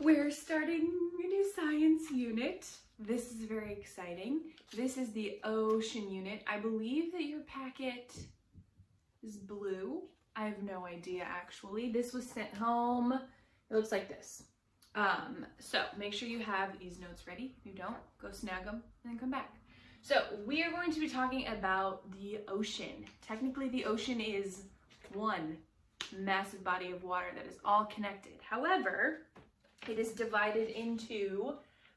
We're starting a new science unit. This is very exciting. This is the ocean unit. I believe that your packet is blue. I have no idea actually. This was sent home. It looks like this. So make sure you have these notes ready. If you don't, go snag them and then come back. So we are going to be talking about the ocean. Technically the ocean is one massive body of water that is all connected. However, it is divided into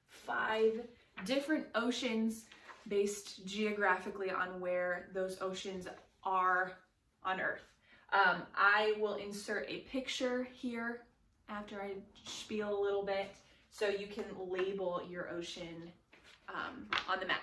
5 different oceans based geographically on where those oceans are on Earth. I will insert a picture here after I spiel a little bit so you can label your ocean on the map.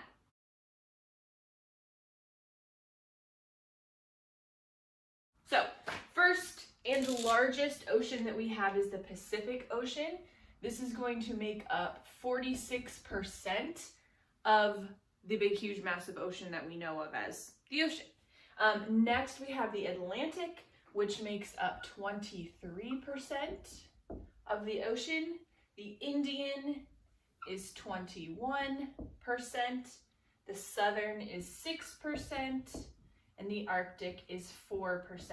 So first and the largest ocean that we have is the Pacific Ocean. This is going to make up 46% of the big, huge, massive ocean that we know of as the ocean. Next, we have the Atlantic, which makes up 23% of the ocean. The Indian is 21%. The Southern is 6%. And the Arctic is 4%.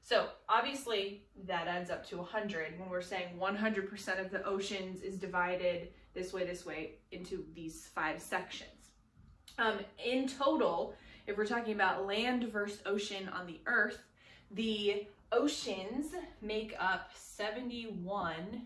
So obviously that adds up to 100 when we're saying 100% of the oceans is divided this way into these 5 sections. In total, if we're talking about land versus ocean on the Earth, the oceans make up 71%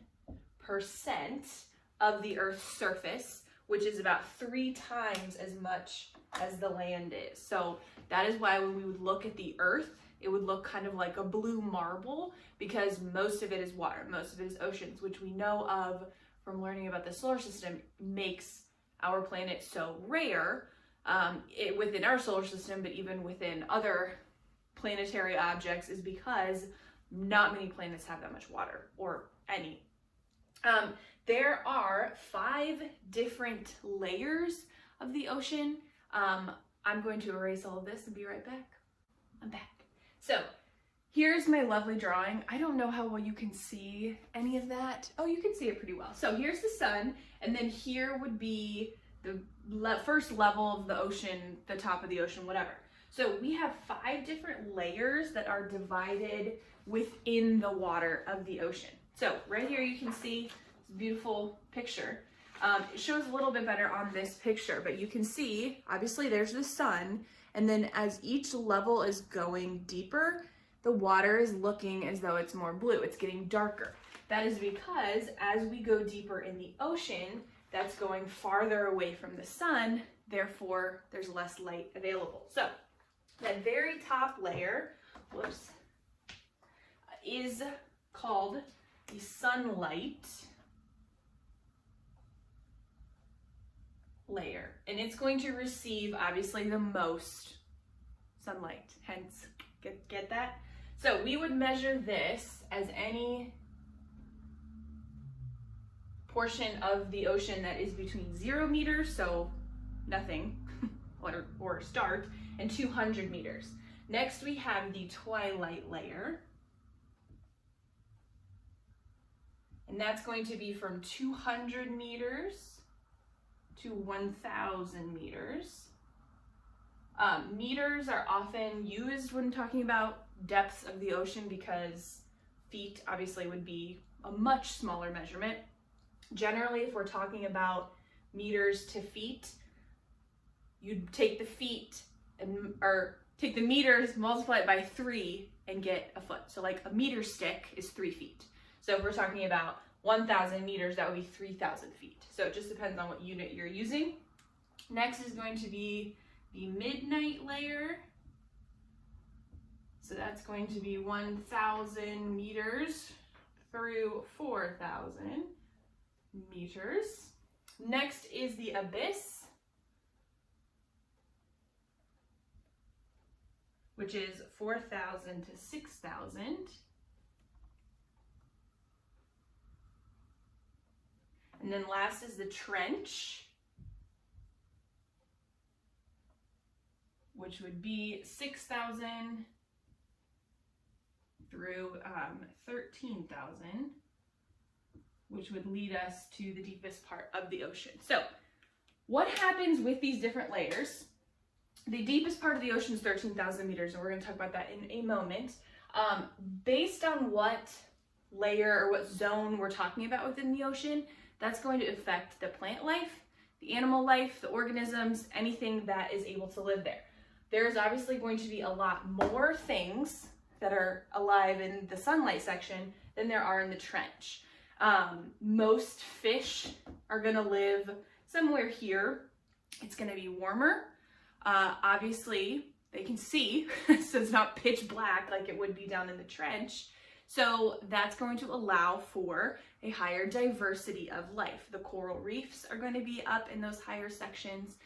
of the Earth's surface, which is about 3 times as much as the land is. So that is why when we would look at the Earth, it would look kind of like a blue marble because most of it is water, most of it is oceans, which we know of from learning about the solar system makes our planet so rare within our solar system, but even within other planetary objects is because not many planets have that much water, or any. There are 5 different layers of the ocean. I'm going to erase all of this and be right back. I'm back. So here's my lovely drawing. I don't know how well you can see any of that. Oh, you can see it pretty well. So here's the sun, and then here would be the first level of the ocean, the top of the ocean, whatever. So we have 5 different layers that are divided within the water of the ocean. So right here you can see this beautiful picture. It shows a little bit better on this picture, but you can see, obviously there's the sun, and then as each level is going deeper, the water is looking as though it's more blue, it's getting darker. That is because as we go deeper in the ocean, that's going farther away from the sun, therefore there's less light available. So that very top layer, is called the sunlight layer, and it's going to receive obviously the most sunlight, hence get that. So we would measure this as any portion of the ocean that is between 0 meters, so nothing or start, and 200 meters. Next we have the twilight layer, and that's going to be from 200 meters to 1,000 meters. Meters are often used when talking about depths of the ocean because feet obviously would be a much smaller measurement. Generally, if we're talking about meters to feet, you'd take the feet or take the meters, multiply it by 3 and get a foot. So like a meter stick is 3 feet. So if we're talking about 1,000 meters, that would be 3,000 feet. So it just depends on what unit you're using. Next is going to be the midnight layer. So that's going to be 1,000 meters through 4,000 meters. Next is the abyss, which is 4,000 to 6,000. And then last is the trench, which would be 6,000 through 13,000 which would lead us to the deepest part of the ocean. So what happens with these different layers? The deepest part of the ocean is 13,000 meters, and we're going to talk about that in a moment. Based on what layer or what zone we're talking about within the ocean, that's going to affect the plant life, the animal life, the organisms, anything that is able to live there. There's obviously going to be a lot more things that are alive in the sunlight section than there are in the trench. Most fish are going to live somewhere here. It's going to be warmer. Obviously, they can see, so it's not pitch black like it would be down in the trench. So that's going to allow for a higher diversity of life. The coral reefs are going to be up in those higher sections.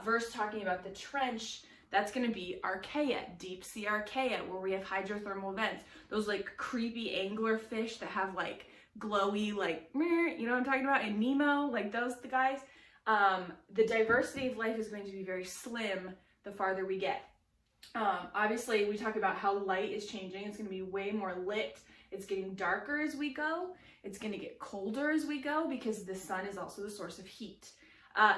Versus talking about the trench, that's going to be archaea, deep sea archaea, where we have hydrothermal vents. Those like creepy angler fish that have like glowy, like, you know what I'm talking about, in Nemo, like those the guys. The diversity of life is going to be very slim the farther we get. Obviously, we talk about how light is changing. It's going to be way more lit. It's getting darker as we go. It's going to get colder as we go because the sun is also the source of heat.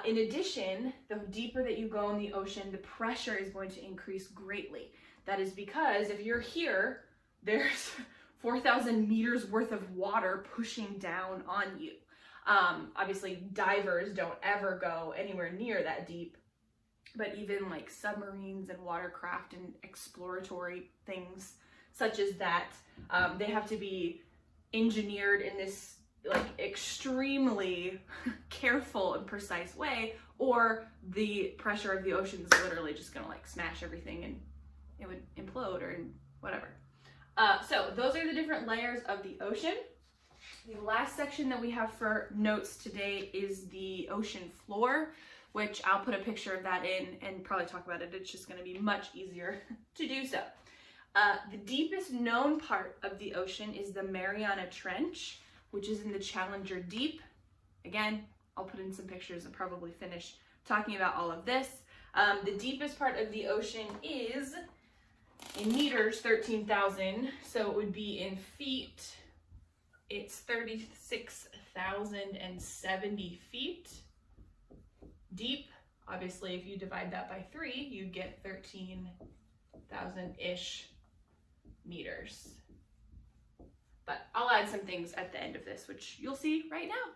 In addition, the deeper that you go in the ocean, the pressure is going to increase greatly. That is because if you're here, there's 4,000 meters worth of water pushing down on you. Obviously, divers don't ever go anywhere near that deep, but even like submarines and watercraft and exploratory things such as that, they have to be engineered in this like extremely careful and precise way, or the pressure of the ocean is literally just gonna like smash everything and it would implode or whatever. So those are the different layers of the ocean. The last section that we have for notes today is the ocean floor, which I'll put a picture of that in and probably talk about it. It's just going to be much easier to do so. The deepest known part of the ocean is the Mariana Trench, which is in the Challenger Deep. Again, I'll put in some pictures and probably finish talking about all of this. The deepest part of the ocean is in meters, 13,000. So it would be in feet. It's 36,070 feet deep. Obviously, if you divide that by 3, you get 13,000-ish meters. But I'll add some things at the end of this, which you'll see right now.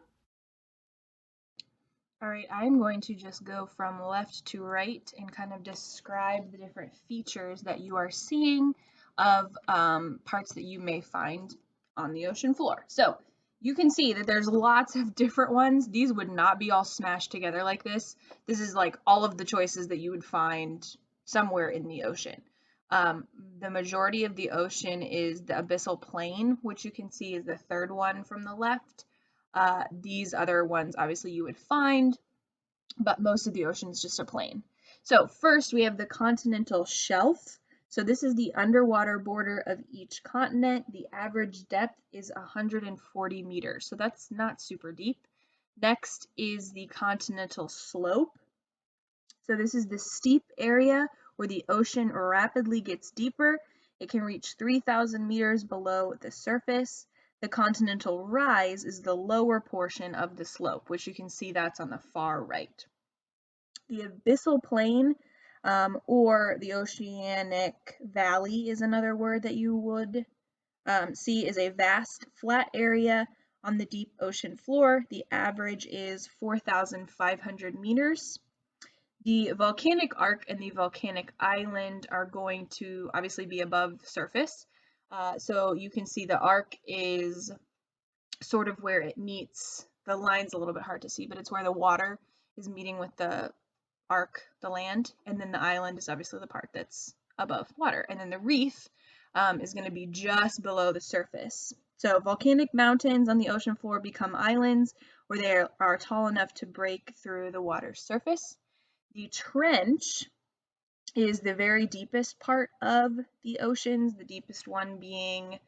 All right, I'm going to just go from left to right and kind of describe the different features that you are seeing of parts that you may find on the ocean floor. So you can see that there's lots of different ones. These would not be all smashed together like this. This is like all of the choices that you would find somewhere in the ocean. The majority of the ocean is the abyssal plain, which you can see is the third one from the left. These other ones obviously you would find, but most of the ocean is just a plain. So first we have the continental shelf. So this is the underwater border of each continent. The average depth is 140 meters, so that's not super deep. Next is the continental slope. So this is the steep area where the ocean rapidly gets deeper. It can reach 3,000 meters below the surface. The continental rise is the lower portion of the slope, which you can see that's on the far right. The abyssal plain or the oceanic valley is another word that you would see, is a vast flat area on the deep ocean floor. The average is 4,500 meters. The volcanic arc and the volcanic island are going to obviously be above the surface. So you can see the arc is sort of where it meets, the line's a little bit hard to see, but it's where the water is meeting with the arc, the land, and then the island is obviously the part that's above water. And then the reef is going to be just below the surface. So volcanic mountains on the ocean floor become islands where they are tall enough to break through the water's surface. The trench is the very deepest part of the oceans, the deepest one being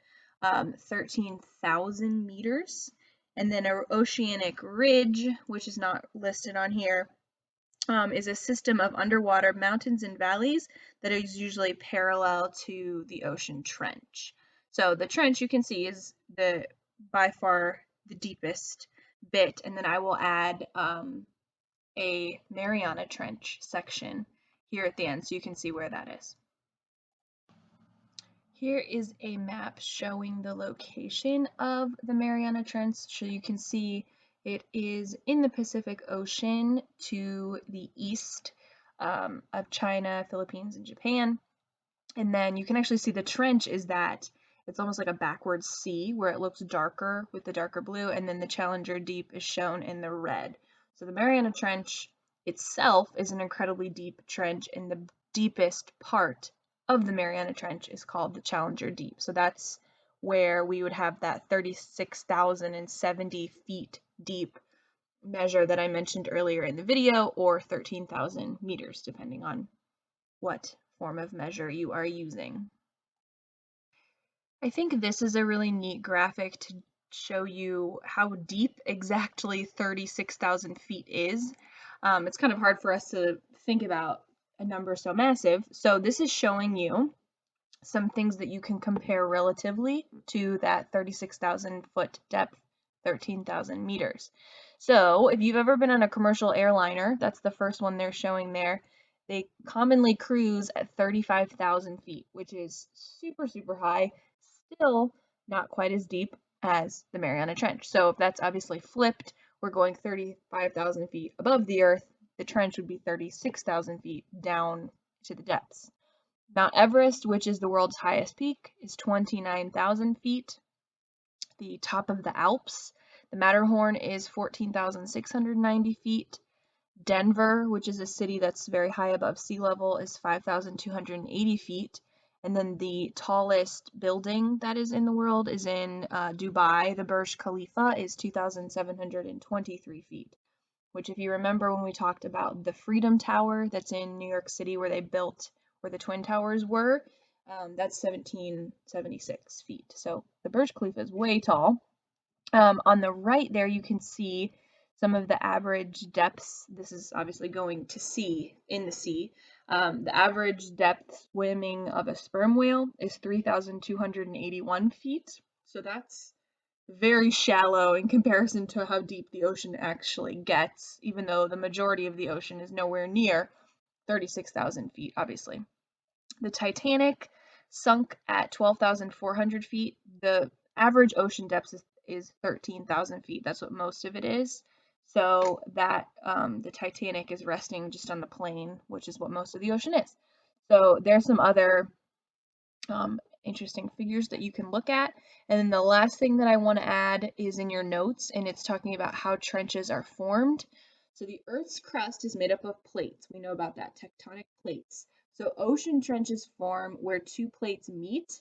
13,000 meters. And then an oceanic ridge, which is not listed on here, is a system of underwater mountains and valleys that is usually parallel to the ocean trench. So the trench, you can see, is by far the deepest bit, and then I will add a Mariana Trench section here at the end so you can see where that is. Here is a map showing the location of the Mariana Trench, so you can see it is in the Pacific Ocean to the east of China, Philippines, and Japan. And then you can actually see the trench is that it's almost like a backwards C where it looks darker with the darker blue, and then the Challenger Deep is shown in the red. So the Mariana Trench itself is an incredibly deep trench, and the deepest part of the Mariana Trench is called the Challenger Deep. So that's where we would have that 36,070 feet deep measure that I mentioned earlier in the video, or 13,000 meters, depending on what form of measure you are using. I think this is a really neat graphic to show you how deep exactly 36,000 feet is. It's kind of hard for us to think about a number so massive. So this is showing you some things that you can compare relatively to that 36,000 foot depth, 13,000 meters. So if you've ever been on a commercial airliner, that's the first one they're showing there. They commonly cruise at 35,000 feet, which is super, super high, still not quite as deep as the Mariana Trench. So if that's obviously flipped, we're going 35,000 feet above the earth, the trench would be 36,000 feet down to the depths. Mount Everest, which is the world's highest peak, is 29,000 feet. The top of the Alps, the Matterhorn, is 14,690 feet. Denver, which is a city that's very high above sea level, is 5,280 feet. And then the tallest building that is in the world is in Dubai. The Burj Khalifa is 2,723 feet, which, if you remember when we talked about the Freedom Tower that's in New York City where they built where the Twin Towers were, that's 1,776 feet. So the Burj Khalifa is way tall. On the right there, you can see some of the average depths. This is obviously going to sea, in the sea. The average depth swimming of a sperm whale is 3,281 feet. So that's very shallow in comparison to how deep the ocean actually gets, even though the majority of the ocean is nowhere near 36,000 feet, obviously. The Titanic sunk at 12,400 feet. The average ocean depth is 13,000 feet. That's what most of it is. So that the Titanic is resting just on the plain, which is what most of the ocean is. So there's some other interesting figures that you can look at. And then the last thing that I want to add is in your notes, and it's talking about how trenches are formed. So the Earth's crust is made up of plates. We know about that, tectonic plates. So ocean trenches form where two plates meet.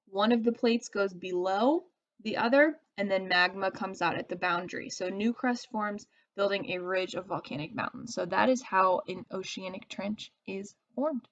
One of the plates goes below the other, and then magma comes out at the boundary. So new crust forms, building a ridge of volcanic mountains. So that is how an oceanic trench is formed.